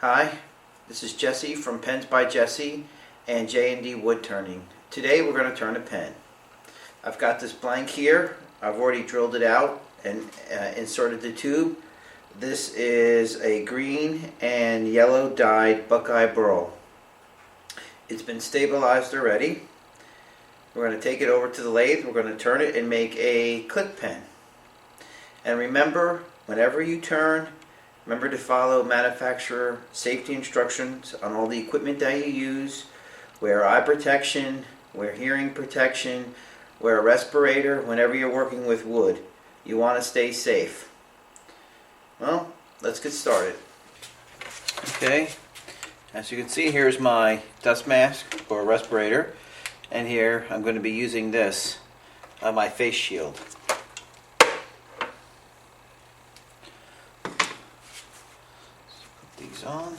Hi, this is Jesse from Pens by Jesse and J&D Wood Turning. Today we're going to turn a pen. I've got this blank here. I've already drilled it out and inserted the tube. This is a green and yellow dyed Buckeye Burl. It's been stabilized already. We're going to take it over to the lathe. We're going to turn it and make a click pen. And remember, whenever you turn, remember to follow manufacturer safety instructions on all the equipment that you use. Wear eye protection, wear hearing protection, wear a respirator whenever you're working with wood. You want to stay safe. Well, let's get started. Okay, as you can see, here's my dust mask or respirator. And here I'm going to be using this on my face shield. These on.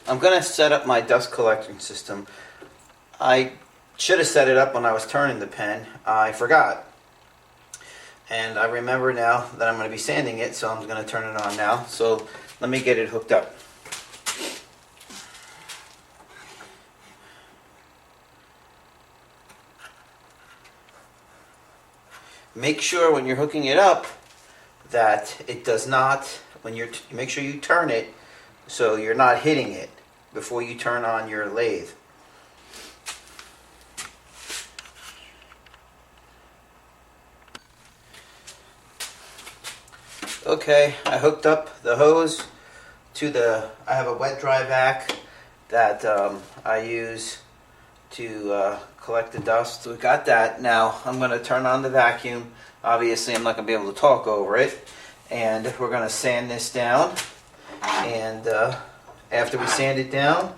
I'm going to set up my dust collecting system. I should have set it up when I was turning the pen. I forgot. And I remember now that I'm going to be sanding it, so I'm going to turn it on now. So let me get it hooked up. Make sure when you're hooking it up that it does not, when you're, make sure you turn it so you're not hitting it before you turn on your lathe. Okay, I hooked up the hose to I have a wet dry vac that I use to collect the dust. We got that. Now I'm going to turn on the vacuum. Obviously I'm not going to be able to talk over it. And we're going to sand this down. And after we sand it down,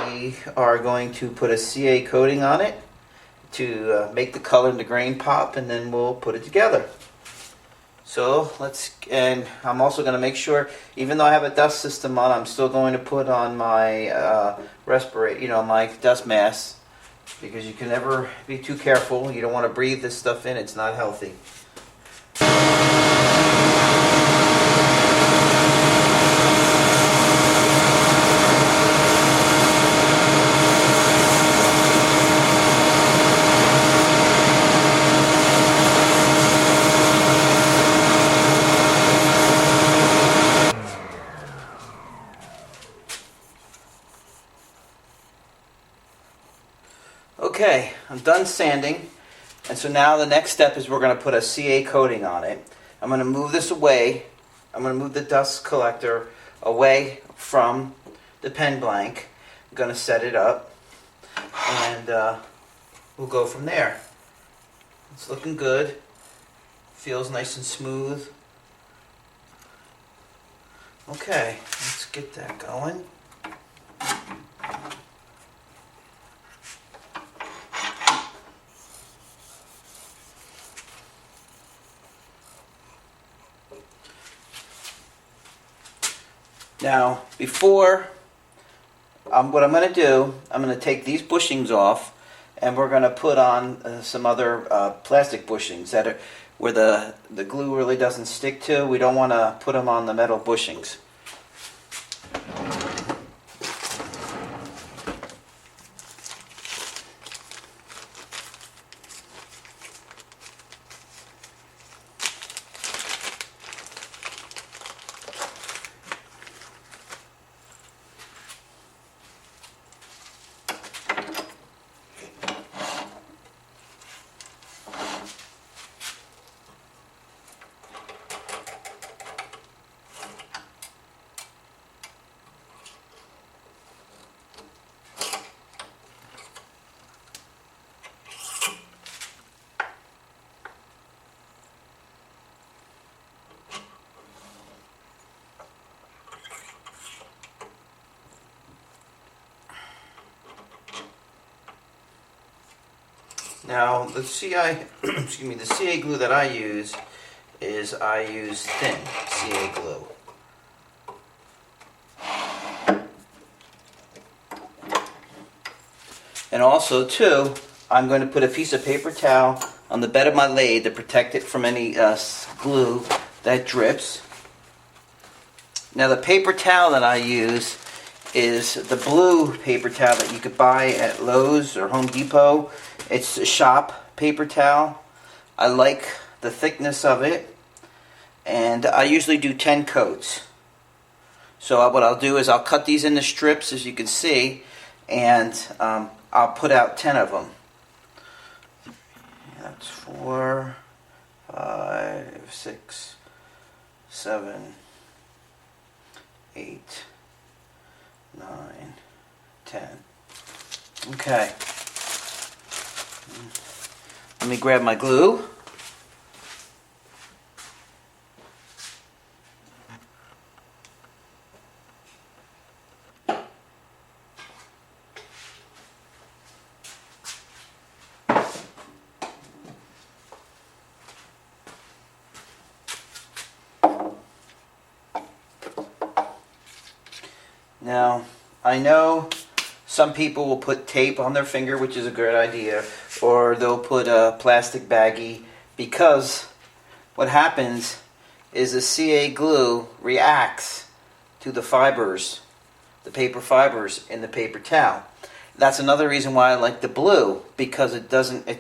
we are going to put a CA coating on it to make the color and the grain pop, and then we'll put it together. So and I'm also going to make sure, even though I have a dust system on, I'm still going to put on my respirator, my dust mask, because you can never be too careful. You don't want to breathe this stuff in. It's not healthy. Okay, I'm done sanding, and so now the next step is we're going to put a CA coating on it. I'm going to move this away. I'm going to move the dust collector away from the pen blank. I'm going to set it up, and we'll go from there. It's looking good. Feels nice and smooth. Okay, let's get that going. Now, before, what I'm going to do, I'm going to take these bushings off, and we're going to put on some other plastic bushings that are where the glue really doesn't stick to. We don't want to put them on the metal bushings. Now the CI, the CA glue that I use thin CA glue. And also too, I'm going to put a piece of paper towel on the bed of my lathe to protect it from any glue that drips. Now the paper towel that I use is the blue paper towel that you could buy at Lowe's or Home Depot. It's a shop paper towel. I like the thickness of it, and I usually do 10 coats. So what I'll do is I'll cut these into strips, as you can see, and I'll put out 10 of them. That's 4, 5, 6, 7, 8, 9, 10. Okay. Let me grab my glue. Now, I know some people will put tape on their finger, which is a great idea, or they'll put a plastic baggie, because what happens is the CA glue reacts to the fibers, the paper fibers in the paper towel. That's another reason why I like the blue, because it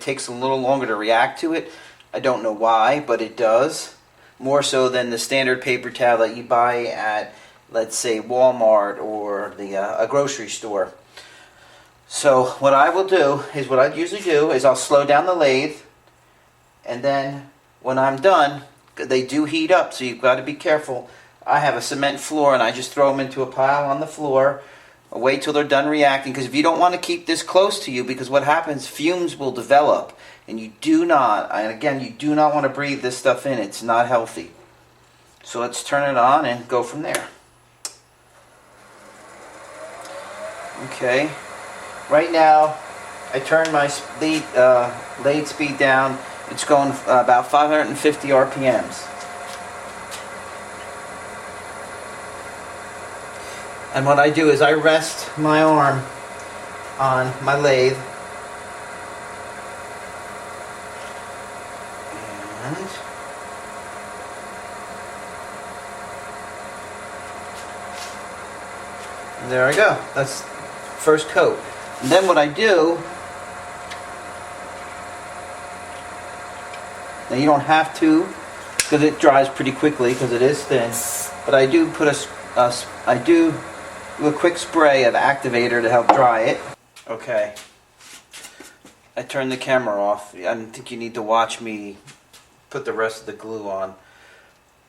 takes a little longer to react to it. I don't know why, but it does. More so than the standard paper towel that you buy at, let's say, Walmart or a grocery store. So what I will do is, what I usually do is I'll slow down the lathe, and then when I'm done, they do heat up, so you've got to be careful. I have a cement floor, and I just throw them into a pile on the floor. Wait till they're done reacting, because if you don't want to keep this close to you, because what happens, fumes will develop, and you do not want to breathe this stuff in. It's not healthy. So let's turn it on and go from there. Okay, right now I turn my lathe speed down. It's going about 550 RPMs. And what I do is I rest my arm on my lathe, and there I go. That's first coat. And then what I do, now you don't have to, because it dries pretty quickly because it is thin, but I do put I do a quick spray of activator to help dry it. Okay, I turned the camera off. I don't think you need to watch me put the rest of the glue on.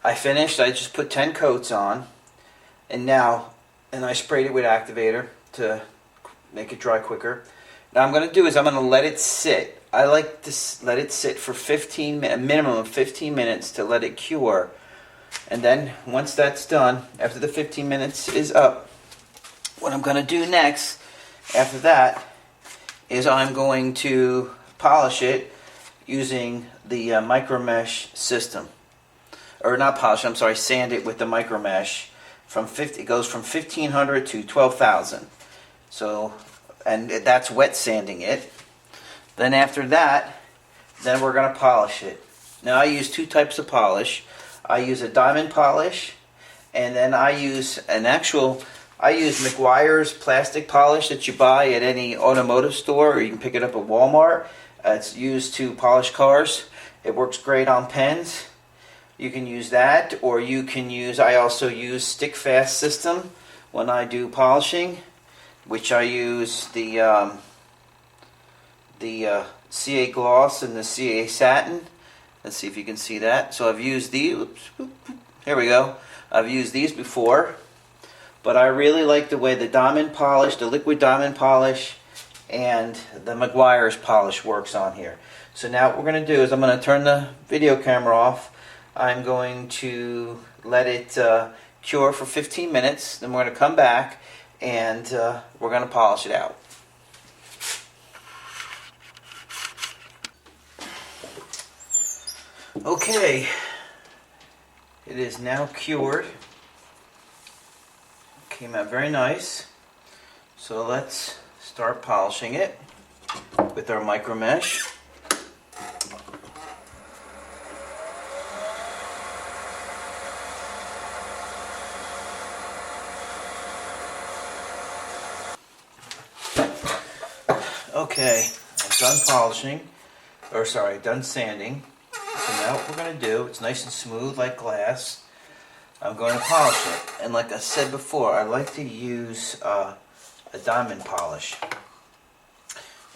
I finished. I just put 10 coats on, and I sprayed it with activator to make it dry quicker. Now I'm going to do is I'm going to let it sit. I like to let it sit for a minimum of 15 minutes to let it cure. And then once that's done, after the 15 minutes is up, what I'm going to do next after that is I'm going to polish it using the micromesh system. Or not polish, I'm sorry, sand it with the micromesh. It goes from 1500 to 12,000. So, and that's wet sanding it. Then after that, then we're going to polish it. Now I use two types of polish. I use a diamond polish, and then I use Meguiar's plastic polish that you buy at any automotive store, or you can pick it up at Walmart. It's used to polish cars. It works great on pens. You can use that, or you can I also use Stick Fast system when I do polishing, which I use the CA Gloss and the CA Satin. Let's see if you can see that. So I've used these. Here we go. I've used these before, but I really like the way the diamond polish, the liquid diamond polish, and the Meguiar's polish works on here. So now what we're going to do is I'm going to turn the video camera off. I'm going to let it cure for 15 minutes. Then we're going to come back and we're going to polish it out. Okay, it is now cured. Came out very nice. So let's start polishing it with our micro mesh. Okay, I'm done polishing, done sanding. So now what we're going to do, it's nice and smooth like glass. I'm going to polish it. And like I said before, I like to use a diamond polish.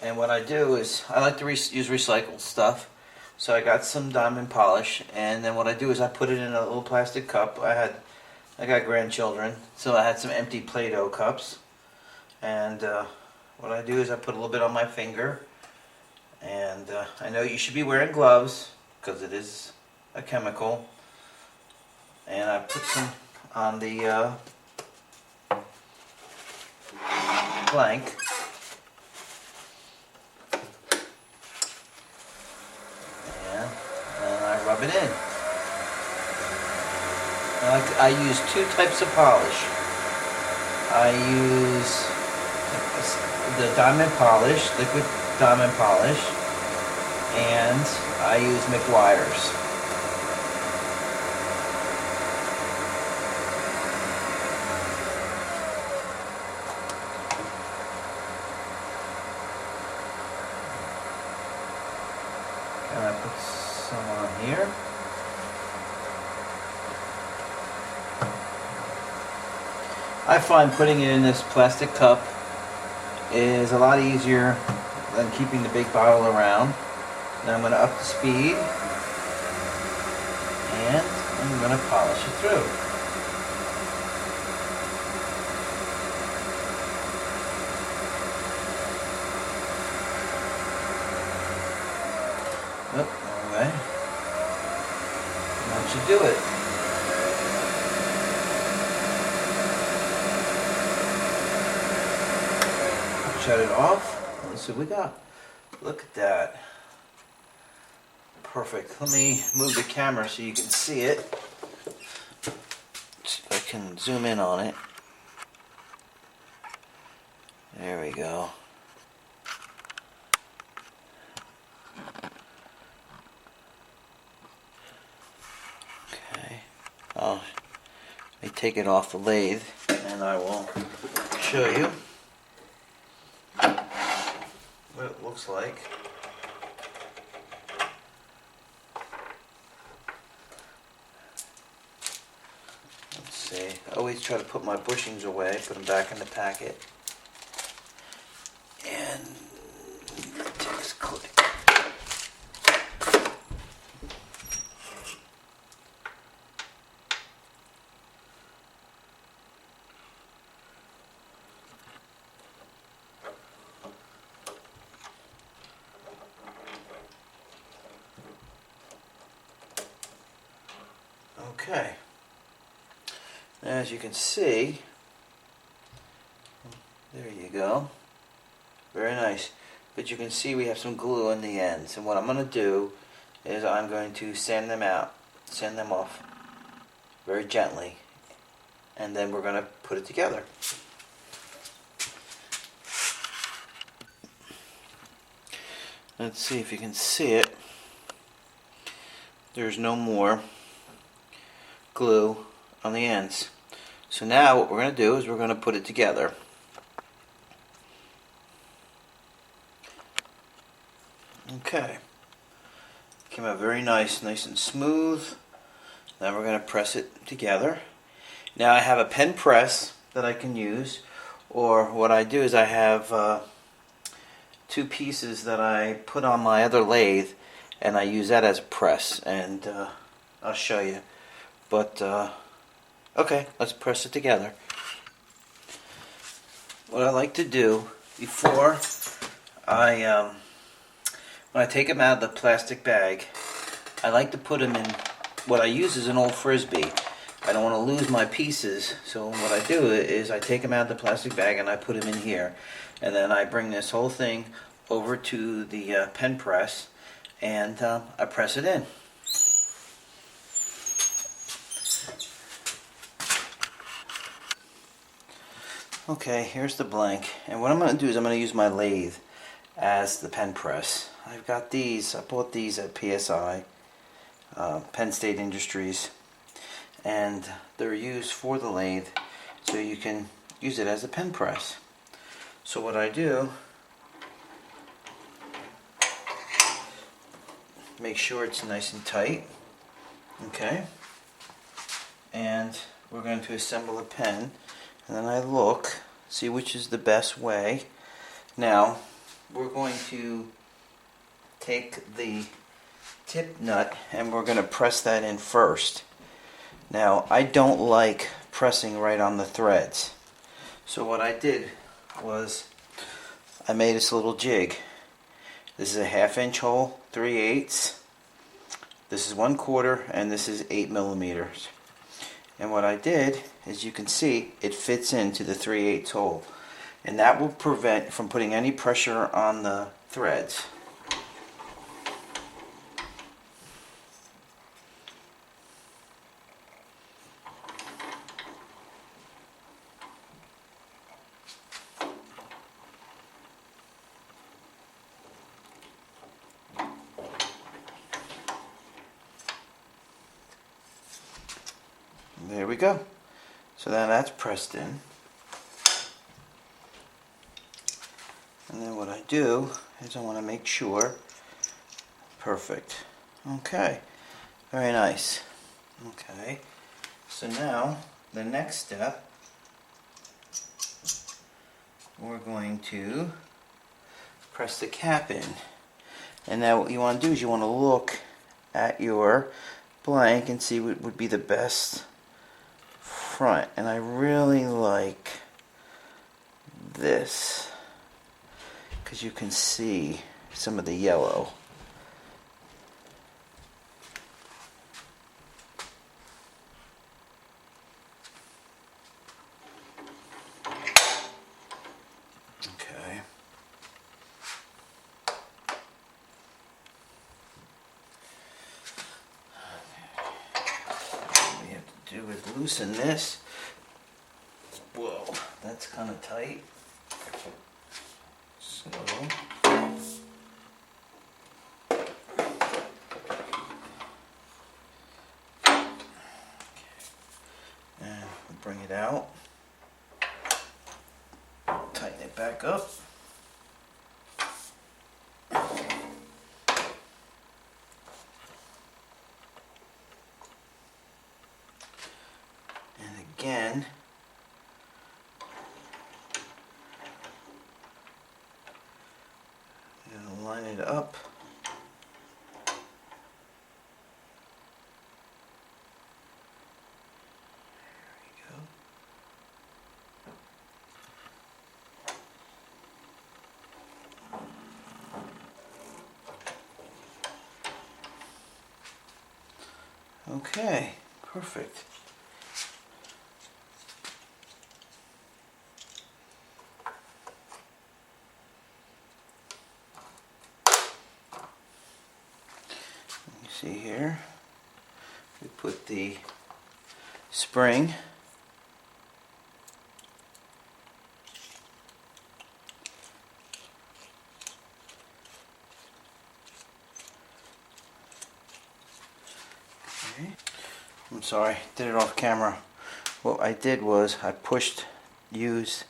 And what I do is, I like to use recycled stuff. So I got some diamond polish, and then what I do is I put it in a little plastic cup. I got grandchildren, so I had some empty Play-Doh cups. And what I do is I put a little bit on my finger. And I know you should be wearing gloves, because it is a chemical, and I put some on the blank, and I rub it in. I use two types of polish. I use the diamond polish, liquid diamond polish, and I use McGuire's. And I put some on here. I find putting it in this plastic cup is a lot easier than keeping the big bottle around. Now I'm going to up the speed and I'm going to polish it through. Oh, wrong way. That should do it. Shut it off. Let's see what we got. Look at that. Perfect. Let me move the camera so you can see it. See if I can zoom in on it. There we go. Okay. Let me take it off the lathe and I will show you what it looks like. Let's see. I always try to put my bushings away, put them back in the packet. And text click. Okay, as you can see, there you go, very nice, but you can see we have some glue on the ends, and what I'm going to do is I'm going to sand them off very gently, and then we're going to put it together. Let's see if you can see it. There's no more glue on the ends. So now what we're going to do is we're going to put it together. Okay. Came out very nice and smooth. Now we're going to press it together. Now I have a pen press that I can use, or what I do is I have two pieces that I put on my other lathe and I use that as a press, and I'll show you. But, okay, let's press it together. What I like to do before when I take them out of the plastic bag, I like to put them in, what I use is an old Frisbee. I don't want to lose my pieces, so what I do is I take them out of the plastic bag and I put them in here. And then I bring this whole thing over to the pen press and I press it in. Okay, here's the blank, and what I'm going to do is I'm going to use my lathe as the pen press. I've got these, I bought these at PSI, Penn State Industries, and they're used for the lathe, so you can use it as a pen press. So what I do, make sure it's nice and tight, okay, and we're going to assemble a pen. And then I look, see which is the best way. Now, we're going to take the tip nut and we're going to press that in first. Now, I don't like pressing right on the threads. So what I did was I made this little jig. This is a 1/2 inch hole, 3/8. This is 1/4 and this is 8 millimeters. And what I did, as you can see, it fits into the 3/8 hole. And that will prevent from putting any pressure on the threads. there we go. So now that's pressed in. And then what I do is I want to make sure. Perfect. Okay. Very nice. Okay. So now the next step, we're going to press the cap in. And now what you want to do is you want to look at your blank and see what would be the best front. And I really like this because you can see some of the yellow. Okay. What we have to do is loosen this. Whoa, that's kind of tight. So, and we'll bring it out, tighten it back up. And again, line it up. There we go. Okay, perfect. See here, we put the spring. Okay. I'm sorry, did it off camera. What I did was I used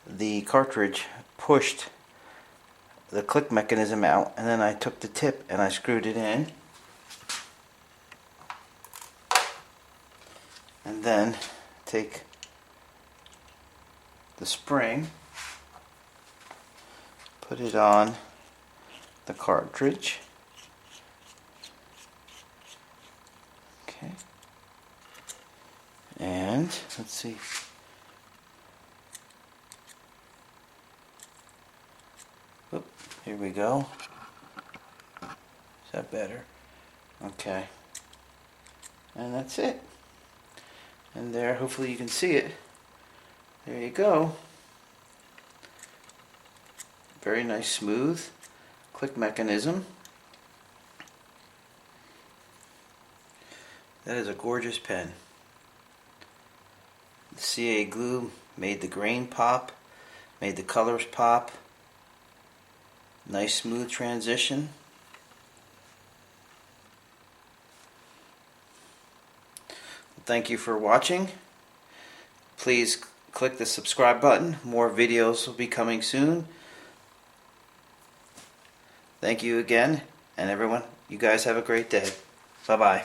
the cartridge, pushed the click mechanism out, and then I took the tip and I screwed it in. And then take the spring, put it on the cartridge. Okay. And let's see. Oop, here we go. Is that better? Okay. And that's it. And there, hopefully you can see it. There you go. Very nice, smooth click mechanism. That is a gorgeous pen. The CA glue made the grain pop, made the colors pop. Nice smooth transition. Thank you for watching. Please click the subscribe button. More videos will be coming soon. Thank you again, and everyone, you guys have a great day. Bye-bye.